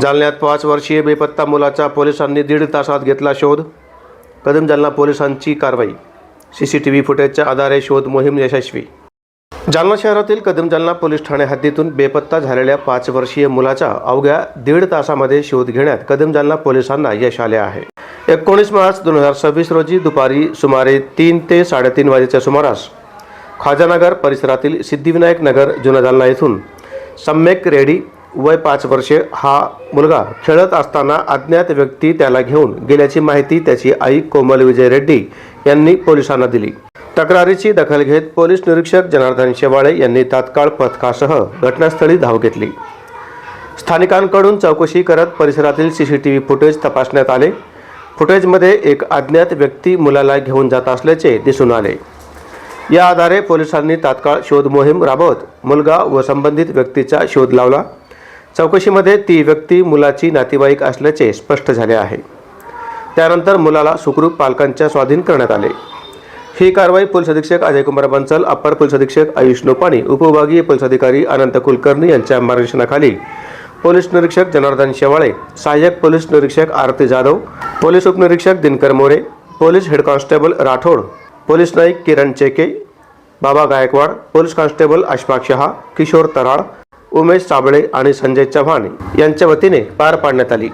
जालन्यात 5 वर्षीय बेपत्ता मुलाचा पोलिसांनी 1.5 तासात घेतला शोध। कदम जालना पोलिसांची कारवाई। सीसीटीव्ही फुटेजच्या आधारे शोध मोहीम यशस्वी। जालना शहरातील कदम जालना पोलीस ठाणे हद्दीतून बेपत्ता झालेल्या 5 वर्षीय मुलाचा अवघ्या 1.5 तासामध्ये शोध घेण्यात कदम जालना पोलिसांना यश आले आहे। 19 मार्च 2026 रोजी दुपारी सुमारे 3 ते 3:30 वाजेच्या सुमारास खाजानगर परिसरातील सिद्धिविनायक नगर जुना जालना येथून सम्यक रेड्डी वय 5 वर्षे हा मुलगा खेळत असताना अज्ञात व्यक्ती त्याला घेऊन गेल्याची माहिती त्याची आई कोमल विजय रेड्डी यांनी पोलिसांना दिली। तक्रारीची दखल घेत पोलीस निरीक्षक जनार्दन शेवाळे यांनी तात्काळ पथकासह घटनास्थळी धाव घेतली। स्थानिकांकडून चौकशी करत परिसरातील सीसीटीव्ही फुटेज तपासण्यात आले। फुटेजमध्ये एक अज्ञात व्यक्ती मुलाला घेऊन जात असल्याचे दिसून आले। या आधारे पोलिसांनी तात्काळ शोध मोहीम राबवत मुलगा व संबंधित व्यक्तीचा शोध लावला। चौकशीमध्ये ती व्यक्ती मुलाची नातेवाईक असल्याचे स्पष्ट झाले आहे। त्यानंतर मुलाला सुखरूप पालकांच्या स्वाधीन करण्यात आले। ही कारवाई पोलीस अधीक्षक अजय कुमार बंसल, अप्पर पोलीस अधीक्षक आयुष नोपाणी, उपविभागीय पोलीस अधिकारी अनंत कुलकर्णी यांच्या मार्गदर्शनाखाली पोलीस निरीक्षक जनार्दन शेवाळे, सहाय्यक पोलीस निरीक्षक आरती जाधव, पोलीस उपनिरीक्षक Dinkar More, police head constable Rathod, police naik Kiran Cheke, Baba Gaikwad, police constable Ashfaq Shah, Kishor Taral, Umesh Sable आणि संजय चव्हाण यांच्या वतीने पार पाडण्यात आली।